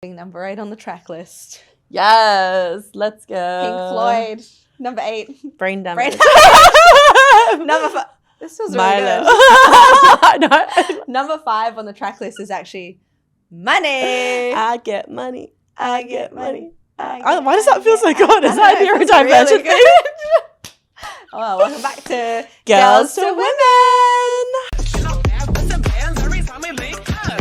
Number 8 on the track list. Yes, let's go. Pink Floyd. Number 8. Brain damage. Number 5. This was really good. Number 5 on the track list is actually Money. I get money. I get money. Why does that feel so good? Is that a neurodivergent thing? Oh, welcome back to Girls to Women.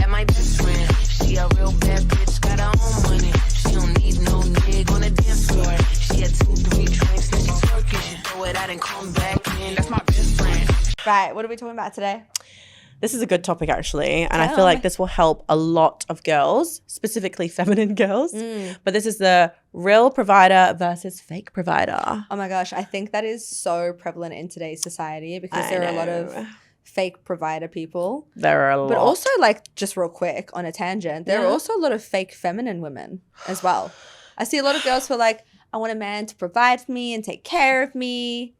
My best friend, she a real bad bitch, got her own money. She don't need no nigga on the dance floor. She had 2-3 drinks, now she's twerking. She throw it out and come back in. That's my best friend. Right, what are we talking about today? This is a good topic, actually, and I feel like this will help a lot of girls, specifically feminine girls. But this is the real provider versus fake provider. Oh my gosh, I think that is so prevalent in today's society because there are a lot of fake provider people. There are a lot. But also, like, just real quick on a tangent, there are also a lot of fake feminine women as well. I see a lot of girls who are like, I want a man to provide for me and take care of me.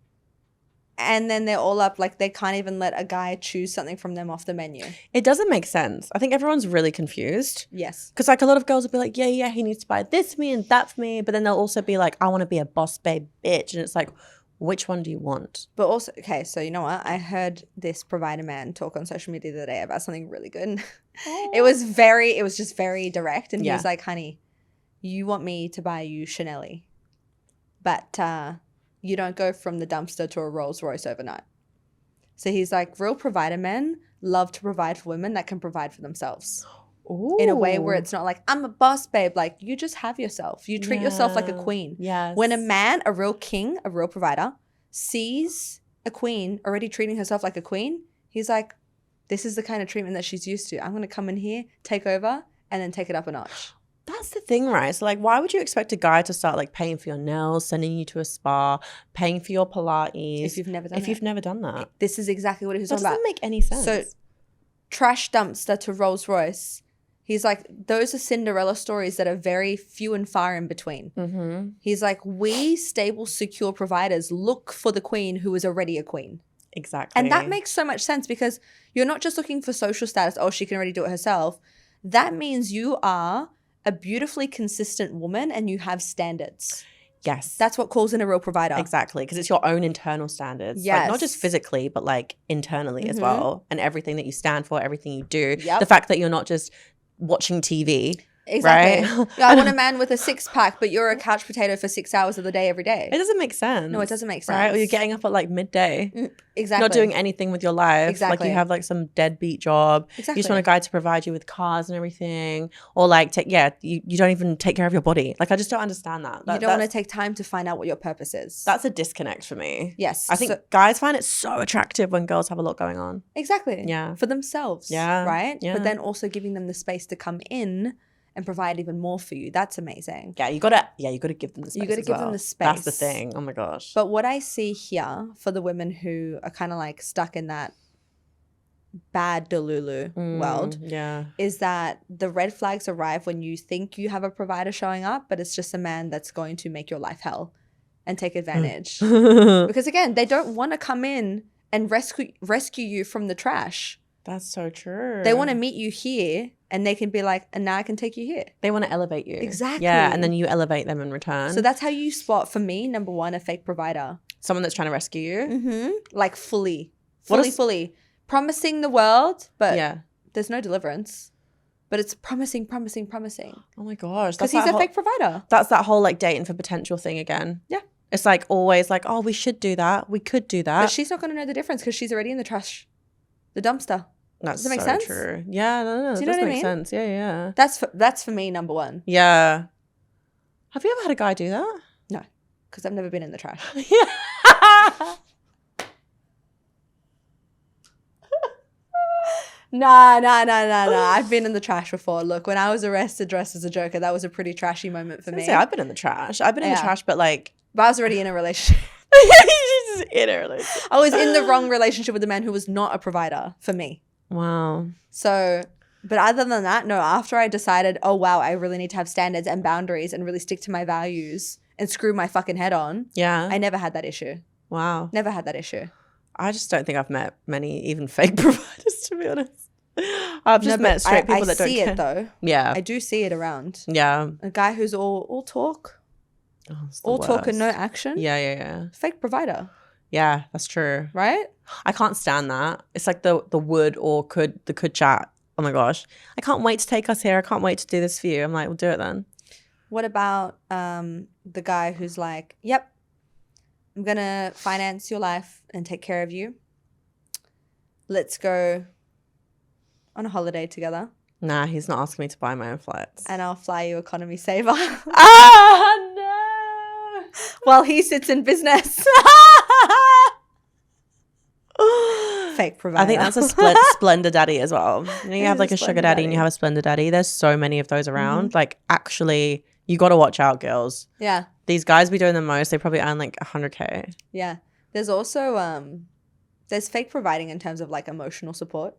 And then they're all up, like they can't even let a guy choose something from them off the menu. It doesn't make sense. I think everyone's really confused. Yes. Because like a lot of girls will be like, yeah, he needs to buy this for me and that for me. But then they'll also be like, I want to be a boss babe bitch. And it's like, which one do you want? But also, okay, so you know what? I heard this provider man talk on social media the other day about something really good. It was just very direct. And he was like, honey, you want me to buy you Chanel, but you don't go from the dumpster to a Rolls Royce overnight. So he's like, real provider men love to provide for women that can provide for themselves. Ooh. In a way where it's not like, I'm a boss babe. Like, you just have yourself. You treat yourself like a queen. Yes. When a man, a real king, a real provider, sees a queen already treating herself like a queen, he's like, this is the kind of treatment that she's used to. I'm going to come in here, take over, and then take it up a notch. That's the thing, right? So like, why would you expect a guy to start like paying for your nails, sending you to a spa, paying for your Pilates? If you've never done that. This is exactly what he was That talking about. doesn't make any sense. So trash dumpster to Rolls Royce. He's like, those are Cinderella stories that are very few and far in between. Mm-hmm. He's like, we stable, secure providers look for the queen who is already a queen. Exactly. And that makes so much sense because you're not just looking for social status. Oh, she can already do it herself. That means you are a beautifully consistent woman and you have standards. Yes. That's what calls in a real provider. Exactly. Because it's your own internal standards. Yes. Like, not just physically, but like internally as well. And everything that you stand for, everything you do. Yep. The fact that you're not just watching TV. Exactly. Right? Yeah, I want a man with a 6-pack, but you're a couch potato for 6 hours of the day every day. It doesn't make sense. No, it doesn't make sense. Right? Or you're getting up at like midday. Exactly. Not doing anything with your life. Exactly. Like you have like some deadbeat job. Exactly. You just want a guy to provide you with cars and everything. Or like, you don't even take care of your body. Like I just don't understand that. You don't want to take time to find out what your purpose is. That's a disconnect for me. Yes. I think guys find it so attractive when girls have a lot going on. Exactly. Yeah. For themselves. Yeah. Right? Yeah. But then also giving them the space to come in and provide even more for you. That's amazing. Yeah, you gotta give them the space. You gotta give them the space. That's the thing. Oh my gosh. But what I see here for the women who are kind of like stuck in that bad Delulu world is that the red flags arrive when you think you have a provider showing up, but it's just a man that's going to make your life hell and take advantage. Because again, they don't want to come in and rescue you from the trash. That's so true. They want to meet you here and they can be like, and now I can take you here. They want to elevate you. Exactly. Yeah, and then you elevate them in return. So that's how you spot, for me, number one, a fake provider. Someone that's trying to rescue you. Mm-hmm. Like fully. Promising the world, but there's no deliverance. But it's promising. Oh my gosh. Because he's a fake provider. That's that whole like dating for potential thing again. Yeah. It's like always like, oh, we should do that. We could do that. But she's not going to know the difference because she's already in the trash. The dumpster. That's Does that make so sense? true. Yeah, no. Do you It know does what I make mean? sense. Yeah. That's for me, number one. Yeah. Have you ever had a guy do that? No, because I've never been in the trash. Yeah. Nah. I've been in the trash before. Look, when I was arrested dressed as a Joker, that was a pretty trashy moment for me. Say, I've been in the trash. I've been in the trash, but like... But I was already in a relationship. She's just in a relationship. I was in the wrong relationship with a man who was not a provider for me. Wow. So, but other than that, no, after I decided, oh, wow, I really need to have standards and boundaries and really stick to my values and screw my fucking head on. Yeah. I never had that issue. Wow. Never had that issue. I just don't think I've met many even fake providers, to be honest. I've just met straight people that don't see care. it though. Yeah. I do see it around. Yeah. A guy who's all talk. It's the All talk and no worst. action. Yeah. Fake provider. Yeah, that's true. Right? I can't stand that. It's like the would or could chat. Oh my gosh. I can't wait to take us here. I can't wait to do this for you. I'm like, we'll do it then. What about the guy who's like, yep, I'm going to finance your life and take care of you. Let's go on a holiday together. Nah, he's not asking me to buy my own flights. And I'll fly you economy saver. No. While he sits in business. Fake provider. I think that's a Splenda Daddy as well. You know, you have like a sugar daddy and you have a Splenda Daddy. There's so many of those around. Like, actually, you got to watch out, girls. Yeah. These guys be doing the most. They probably earn like 100K. Yeah. There's also there's fake providing in terms of like emotional support.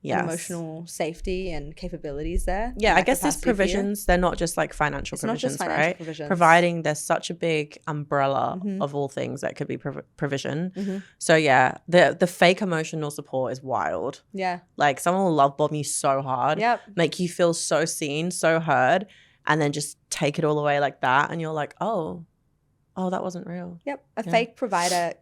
Yes. And emotional safety and capabilities there. Yeah, I guess these provisions, they're not just like financial It's not provisions, just financial right? provisions. Providing, there's such a big umbrella of all things that could be provision. Mm-hmm. So yeah, the fake emotional support is wild. Yeah. Like someone will love bomb you so hard, Yep. make you feel so seen, so heard, and then just take it all away like that. And you're like, oh, that wasn't real. Yep. A fake provider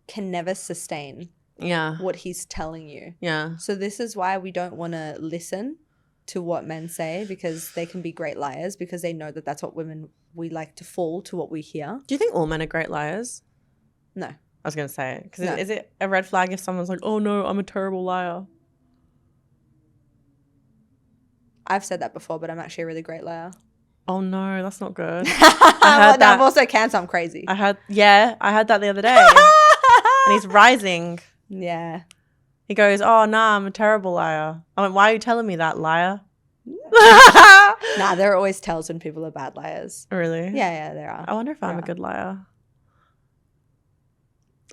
can never sustain what he's telling you. Yeah. So this is why we don't want to listen to what men say, because they can be great liars, because they know that that's what we like to fall to what we hear. Do you think all men are great liars? No. I was going to say it. Because No. is it a red flag if someone's like, oh no, I'm a terrible liar? I've said that before, but I'm actually a really great liar. Oh no, that's not good. Well, I'm also cancer. I'm crazy. I heard that the other day. And he's rising. Yeah. He goes, oh, nah, I'm a terrible liar. I went, why are you telling me that, liar? Nah, there are always tells when people are bad liars. Really? Yeah, there are. I wonder if I'm a good liar.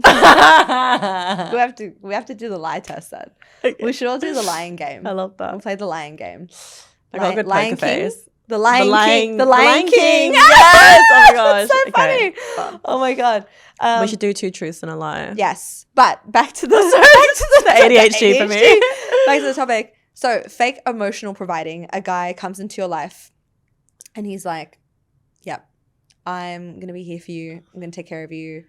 We have to do the lie test then. Okay. We should all do the lying game. I love that. We'll play the lying game. I got a good poker face. The Lion King. The Lion King. Yes! Oh my gosh. That's so funny. Oh my God. We should do 2 truths and a lie. Yes. But back to the ADHD for me. Back to the topic. So fake emotional providing. A guy comes into your life and he's like, yep, I'm going to be here for you. I'm going to take care of you.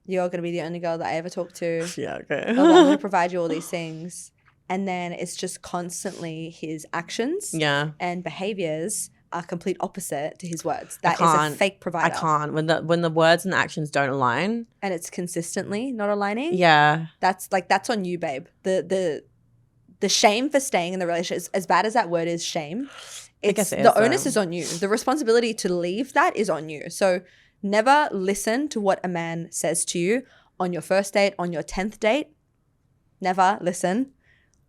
You're going to be the only girl that I ever talk to. Yeah, okay. I'm going to provide you all these things. And then it's just constantly his actions and behaviors are complete opposite to his words. That is a fake provider. I can't. When the words and the actions don't align. And it's consistently not aligning. Yeah. That's on you, babe. The shame for staying in the relationship, as bad as that word is, shame, the onus is on you. The responsibility to leave that is on you. So never listen to what a man says to you on your first date, on your 10th date. Never listen.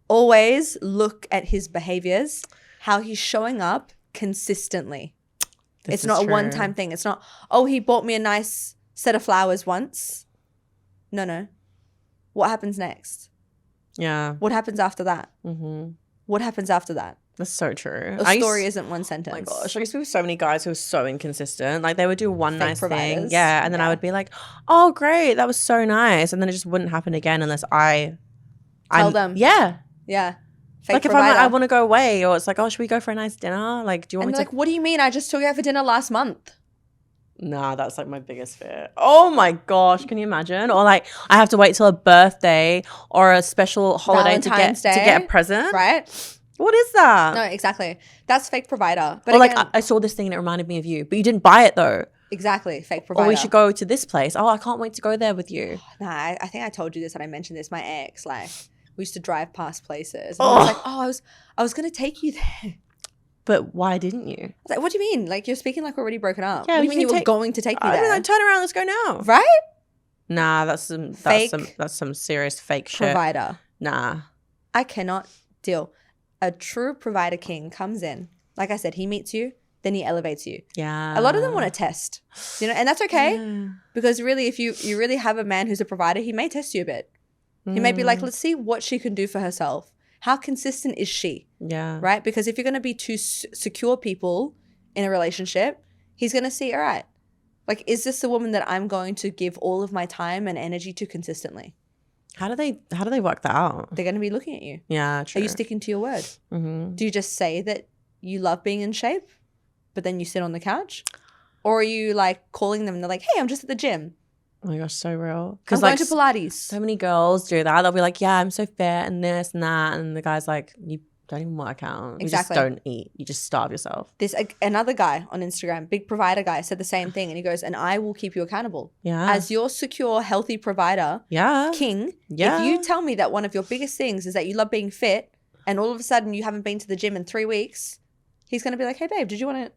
Always look at his behaviors, how he's showing up consistently. It's not a one-time thing. It's not, oh, he bought me a nice set of flowers once. No. What happens next? Yeah. What happens after that? Mm-hmm. What happens after that? That's so true. A story isn't one sentence. Oh my gosh. I used to be with so many guys who were so inconsistent. Like they would do one nice thing. Yeah. And then I would be like, oh, great. That was so nice. And then it just wouldn't happen again unless I tell them. Yeah. Yeah. Fake like provider. If I'm like, I want to go away, or it's like, oh, should we go for a nice dinner? Like, do you want me to? Like, what do you mean? I just took you out for dinner last month. Nah, that's like my biggest fear. Oh my gosh, can you imagine? Or like, I have to wait till a birthday or a special holiday to get a present. Right? What is that? No, exactly. That's fake provider. But or again, like, I saw this thing and it reminded me of you, but you didn't buy it though. Exactly, fake provider. Or we should go to this place. Oh, I can't wait to go there with you. Nah, I think I told you this and I mentioned this. My ex, like, we used to drive past places. And I was like, oh, I was going to take you there. But why didn't you? I was like, what do you mean? Like, you're speaking like we're already broken up. Yeah, what do you mean you were going to take me there? Like, turn around, let's go now. Right? Nah, that's some serious fake shit. Provider. Nah. I cannot deal. A true provider king comes in. Like I said, he meets you, then he elevates you. Yeah. A lot of them want to test, and that's okay. Because really, if you really have a man who's a provider, he may test you a bit. He may be like, let's see what she can do for herself. How consistent is she? Yeah. Right? Because if you're going to be two secure people in a relationship, he's going to see, all right, like, is this the woman that I'm going to give all of my time and energy to consistently? How do they work that out? They're going to be looking at you. Yeah, true. Are you sticking to your word? Mm-hmm. Do you just say that you love being in shape, but then you sit on the couch? Or are you like calling them and they're like, hey, I'm just at the gym. Oh my gosh, so real. I'm going to Pilates. So many girls do that. They'll be like, yeah, I'm so fit and this and that. And the guy's like, you don't even work out. Exactly. You just don't eat. You just starve yourself. Another guy on Instagram, big provider guy, said the same thing. And he goes, and I will keep you accountable. Yeah. As your secure, healthy provider, king, if you tell me that one of your biggest things is that you love being fit and all of a sudden you haven't been to the gym in 3 weeks, he's going to be like, hey, babe, did you want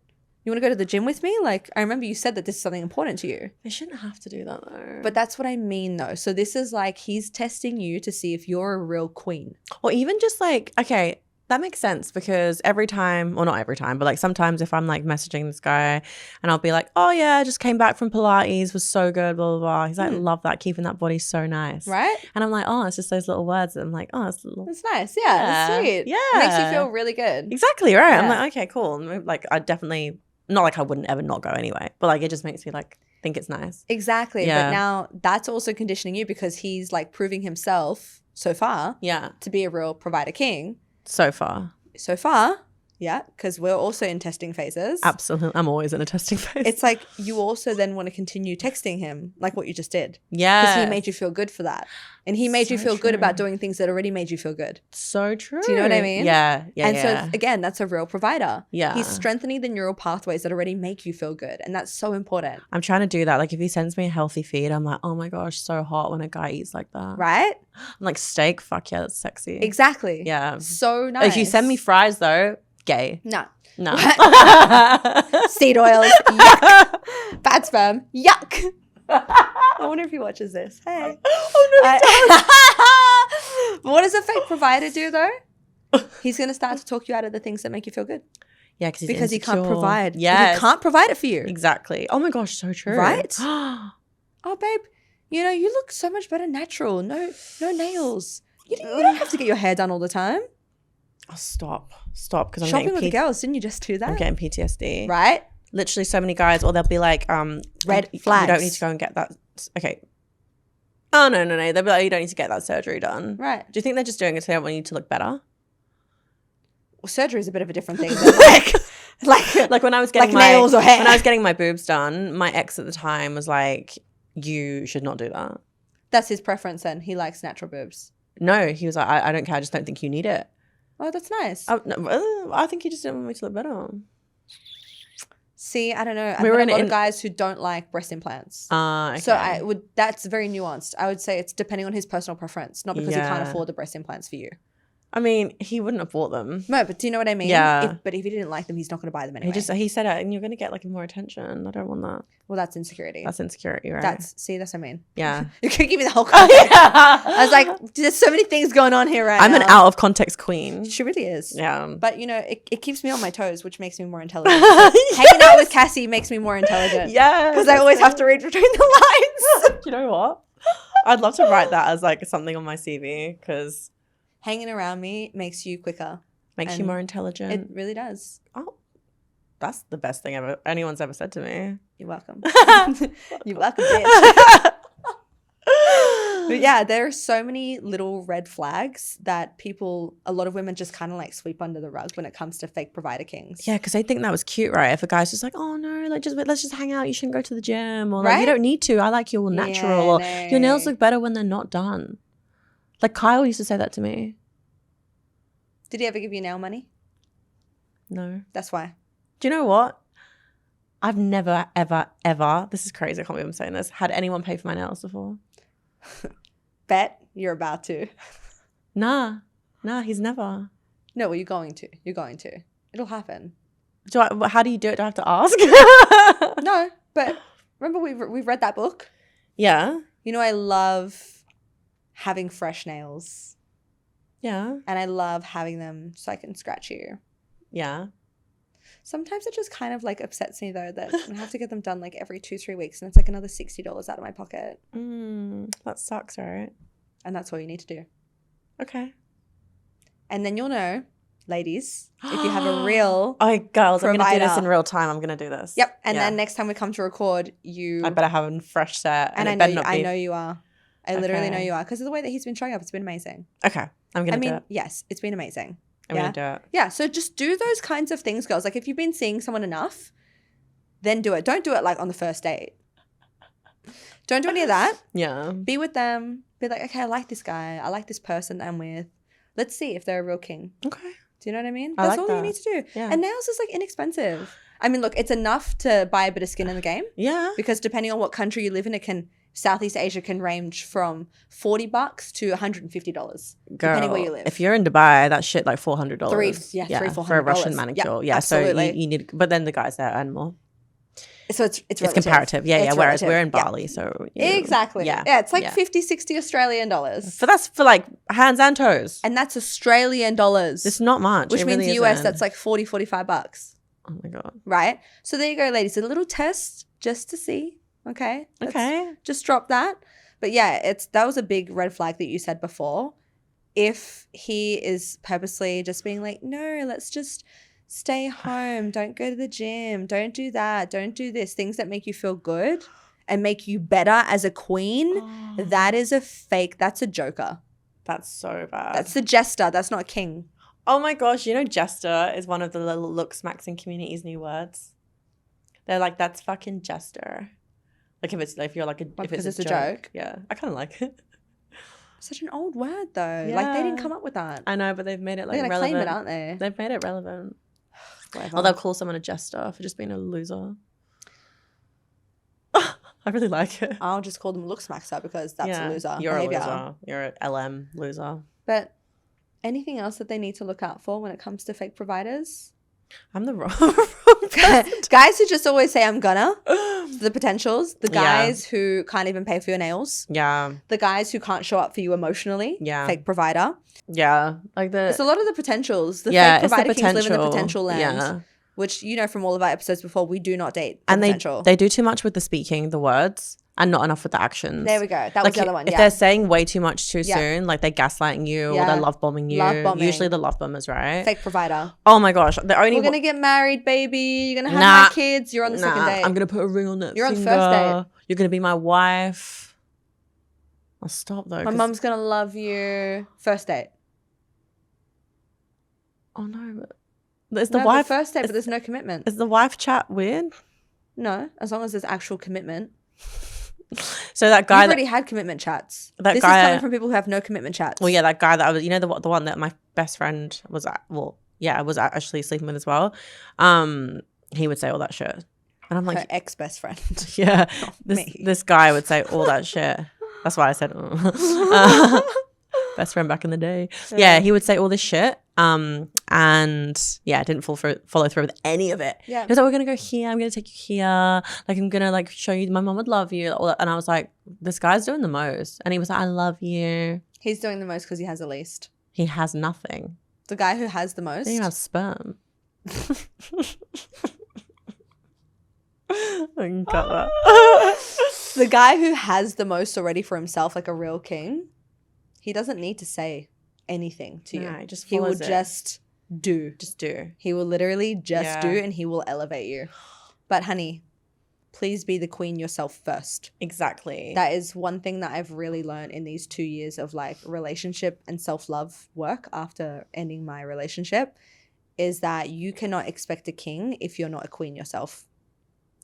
to go to the gym with me? Like, I remember you said that this is something important to you. They shouldn't have to do that though. But that's what I mean though. So this is like he's testing you to see if you're a real queen. Or even just like, okay, that makes sense because every time, well, not every time, but like sometimes if I'm like messaging this guy and I'll be like, oh yeah, I just came back from Pilates, was so good, blah, blah, blah. He's like, love that, keeping that body so nice. Right? And I'm like, oh, it's just those little words. And I'm like, oh, it's nice. Yeah, that's sweet. Yeah. It makes you feel really good. Exactly, right. Yeah. I'm like, okay, cool. And like I definitely, not like I wouldn't ever not go anyway, but like it just makes me like think it's nice. Exactly. Yeah. But now that's also conditioning you because he's like proving himself so far to be a real provider king. So far, yeah, because we're also in testing phases. Absolutely. I'm always in a testing phase. It's like you also then want to continue texting him like what you just did. Yeah. Because he made you feel good for that. And he made you feel good about doing things that already made you feel good. So true. Do you know what I mean? Yeah. And so again, that's a real provider. Yeah. He's strengthening the neural pathways that already make you feel good. And that's so important. I'm trying to do that. Like if he sends me a healthy feed, I'm like, oh my gosh, so hot when a guy eats like that. Right? I'm like, steak, fuck yeah, that's sexy. Exactly. Yeah. So nice. If you send me fries though, gay. No. Seed oils. Yuck. Bad sperm. Yuck. I wonder if he watches this. Hey. Oh no, he does. But what does a fake provider do though? He's going to start to talk you out of the things that make you feel good. Yeah, because he can't provide. Yeah, he can't provide it for you. Exactly. Oh my gosh, so true. Right? Oh, babe, you know you look so much better natural. No nails. You don't have to get your hair done all the time. Oh, stop, because I'm shopping getting with the girls. Didn't you just do that? I'm getting PTSD. Right? Literally, so many guys, or they'll be like, red flags. You don't need to go and get that. Okay. Oh no. They'll be like, you don't need to get that surgery done. Right? Do you think they're just doing it so they don't want you to look better? Well, surgery is a bit of a different thing. Than like when I was getting nails or hair. When I was getting my boobs done, my ex at the time was like, you should not do that. That's his preference. Then he likes natural boobs. No, he was like, I don't care. I just don't think you need it. Oh, that's nice. I think he just didn't want me to look better. See, I don't know. I've met a lot of guys who don't like breast implants. Okay. So that's very nuanced. I would say it's depending on his personal preference, not because he can't afford the breast implants for you. I mean, he wouldn't have bought them. No, but do you know what I mean? Yeah. But if he didn't like them, he's not going to buy them anyway. He said it, and you're going to get like more attention. I don't want that. Well, that's insecurity. That's insecurity, right? That's what I mean. Yeah. You could give me the whole context. I was like, there's so many things going on here right now. I'm an out of context queen. She really is. Yeah. But you know, it keeps me on my toes, which makes me more intelligent. Yes. Hanging out with Cassie makes me more intelligent. Yeah. Because I always have to read between the lines. You know what? I'd love to write that as like something on my CV because hanging around me makes you quicker. Makes you more intelligent. It really does. Oh, that's the best thing anyone's ever said to me. You're welcome. You're welcome, bitch. But yeah, there are so many little red flags that a lot of women just kind of like sweep under the rug when it comes to fake provider kings. Yeah, because they think that was cute, right? If a guy's just like, oh no, let's just hang out. You shouldn't go to the gym, or like, you don't need to. I like you all natural, or your nails look better when they're not done. Like Kyle used to say that to me. Did he ever give you nail money? No. That's why. Do you know what? I've never, ever, ever, this is crazy, I can't believe I'm saying this, had anyone pay for my nails before. Bet you're about to. Nah, he's never. No, well, you're going to. It'll happen. How do you do it? Do I have to ask? No, but remember we've read that book? Yeah. You know, I love having fresh nails. Yeah. And I love having them so I can scratch you. Yeah. Sometimes it just kind of like upsets me though that I have to get them done like every 2-3 weeks and it's like another $60 out of my pocket. That sucks, right? And that's all you need to do. Okay. And then you'll know, ladies, if you have a real girls, provider. I'm going to do this in real time. I'm going to do this. Yep. And then next time we come to record, I better have a fresh set. And I know you are. I literally know you are because of the way that he's been showing up. It's been amazing. Okay. I'm going to do it. Yes, it's been amazing. I'm going to do it. Yeah, so just do those kinds of things, girls. Like if you've been seeing someone enough, then do it. Don't do it like on the first date. Don't do any of that. Yeah. Be with them. Be like, okay, I like this guy. I like this person that I'm with. Let's see if they're a real king. Okay. Do you know what I mean? I That's like all that. you need to do. Yeah. And nails is like inexpensive. I mean, look, it's enough to buy a bit of skin in the game Yeah. because depending on what country you live in, Southeast Asia can range from $40 to $150, Girl, depending where you live. if you're in Dubai, that's shit like $400. $300-$400 for a Russian manicure. Yeah, absolutely. So you need, but then the guys there earn more. So it's comparative. Yeah, It's Whereas relative. we're in Bali, so Exactly. Yeah, it's like 50, 60 Australian dollars. So that's for like hands and toes. And that's Australian dollars. It's not much. Which It means really US, isn't. that's like $40-$45. Oh my god. Right? So there you go, ladies. A little test just to see. Okay? Okay. Just drop that. But yeah, that was a big red flag that you said before. If he is purposely just being like, no, let's just stay home. Don't go to the gym. Don't do that. Don't do this. Things that make you feel good and make you better as a queen. That is a fake. That's a joker. That's so bad. That's the jester. That's not a king. Oh my gosh, you know Jester is one of the little looks maxing community's new words. They're like, that's fucking Jester. Like if you're like if because it's it's a joke? Yeah. I kinda like it. Such an old word though. Like they didn't Yeah. come up with that. I know, but they've made it like They're gonna relevant. claim it, aren't they? They've made it relevant. Whatever. Or they'll call someone a jester for just being a loser. I really like it. I'll just call them look smackser because that's a loser You're behavior. a loser. You're an LM loser. But anything else that they need to look out for when it comes to fake providers? I'm the wrong person. Guys who just always say I'm gonna. The potentials. The guys who can't even pay for your nails. Yeah. The guys who can't show up for you emotionally. Yeah. Fake provider. Yeah. Like It's a lot of the potentials. The yeah, fake it's the provider kings live in the potential. potential land. Yeah. Which, you know, from all of our episodes before, we do not date the And potential. they do too much with the speaking, the words, and not enough with the actions. There we go. That was Like the other one. if they're saying way too much too Yeah. soon, like they're gaslighting you or Yeah. they're love bombing you. Love bombing. Usually the love bombers, right? Fake provider. Oh my gosh. The only We're going to get married, baby. You're going to have Nah. my kids. You're on the second date. I'm gonna put a ring on that You're on finger. first date. You're gonna be my wife. I'll stop though. My 'cause- mum's going to love you. First date. Oh no. But is the No, wife first date, is- but there's no commitment. Is the wife chat weird? No, as long as there's actual commitment. So that guy You've that, already had commitment chats. that This guy- is coming from people who have no commitment chats. well, yeah, that guy that I was, you know, the one that my best friend was at, well, yeah, was actually sleeping with as well. He would say all that shit, and I'm Her like, ex-best friend. yeah, me. this guy would say all that shit. That's why I said best friend back in the day. Yeah, he would say all this shit. And yeah, I didn't follow through with any of it. Yeah. He was like, we're gonna go here, I'm gonna take you here, like I'm gonna like show you my mom would love you, all that. And I was like, this guy's doing the most. And he was like, I love you. He's doing the most because he has the least. He has nothing. The guy who has the most. He has sperm. I can cut that. The guy who has the most already for himself, like a real king, he doesn't need to say anything to you. No, he just he will follows it. just do. Just do. He will literally just Yeah. do, and he will elevate you. But honey, please be the queen yourself first. Exactly. That is one thing that I've really learned in these 2 years of like relationship and self-love work after ending my relationship, is that you cannot expect a king if you're not a queen yourself.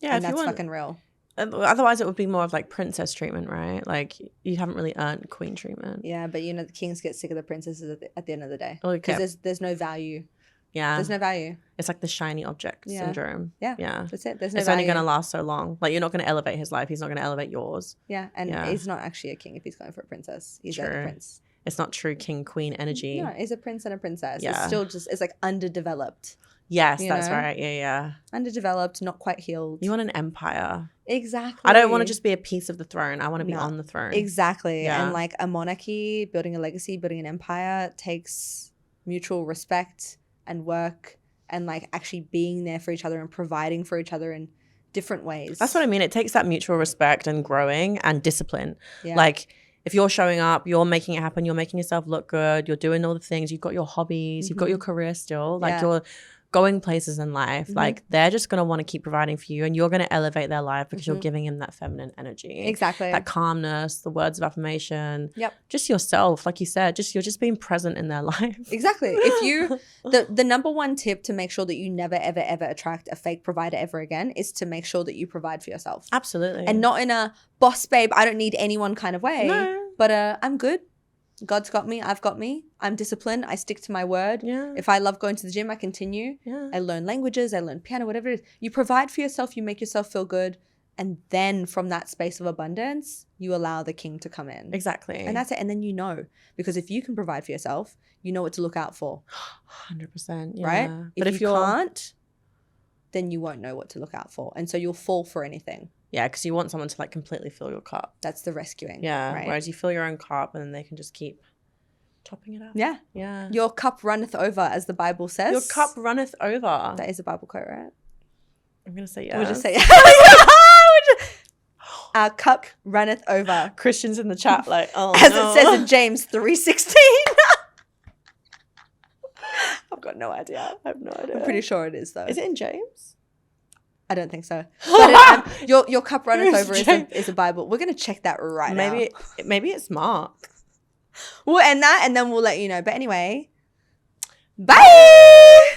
yeah, And if you that's want, fucking real. otherwise it would be more of like princess treatment, right? Like you haven't really earned queen treatment. Yeah, but you know the kings get sick of the princesses at the end of the day. Okay. Because there's no value. Yeah. There's no value. It's like the shiny object Yeah. syndrome. Yeah. Yeah. That's it. There's no It's value. only going to last so long. Like you're not going to elevate his life. He's not going to elevate yours. Yeah, and Yeah. he's not actually a king if he's going for a princess. He's a True. prince. It's not true king queen energy. No, he's a prince and a princess. It's Yeah. still just, it's like underdeveloped. Yes, You that's know? right. Yeah, yeah. Underdeveloped, not quite healed. You want an empire. Exactly. I don't want to just be a piece of the throne. I want to be No. on the throne. Exactly. Yeah. And like a monarchy, building a legacy, building an empire takes mutual respect and work and like actually being there for each other and providing for each other in different ways. That's what I mean. It takes that mutual respect and growing and discipline. Yeah. Like if you're showing up, you're making it happen, you're making yourself look good, you're doing all the things, you've got your hobbies, you've got your career still, like Yeah. you're going places in life, like they're just going to want to keep providing for you, and you're going to elevate their life because you're giving them that feminine energy. Exactly. That calmness, the words of affirmation. Yep. Just yourself, like you said, you're just being present in their life. Exactly. If you, the number one tip to make sure that you never, ever, ever attract a fake provider ever again is to make sure that you provide for yourself. Absolutely. And not in a boss babe, I don't need anyone kind of way. No. But I'm good. God's got me. I've got me. I'm disciplined. I stick to my word. Yeah. If I love going to the gym, I continue. Yeah. I learn languages. I learn piano, whatever it is. You provide for yourself. You make yourself feel good. And then from that space of abundance, you allow the king to come in. Exactly. And that's it. And then you know. Because if you can provide for yourself, you know what to look out for. 100%. Yeah. Right? But if you can't, then you won't know what to look out for. And so you'll fall for anything. Yeah, because you want someone to like completely fill your cup. That's the rescuing. Yeah. Right? Whereas you fill your own cup and then they can just keep topping it up. Yeah. Yeah. Your cup runneth over, as the Bible says. Your cup runneth over. That is a Bible quote, right? I'm going to say yes. We'll just say our cup runneth over. Christians in the chat like, oh As no. it says in James 3:16. I've got no idea. I have no idea. I'm pretty sure it is though. Is it in James? I don't think so. But your cup runneth over is a Bible. We're going to check that right now. Maybe it's Mark. We'll end that and then we'll let you know. But anyway, bye.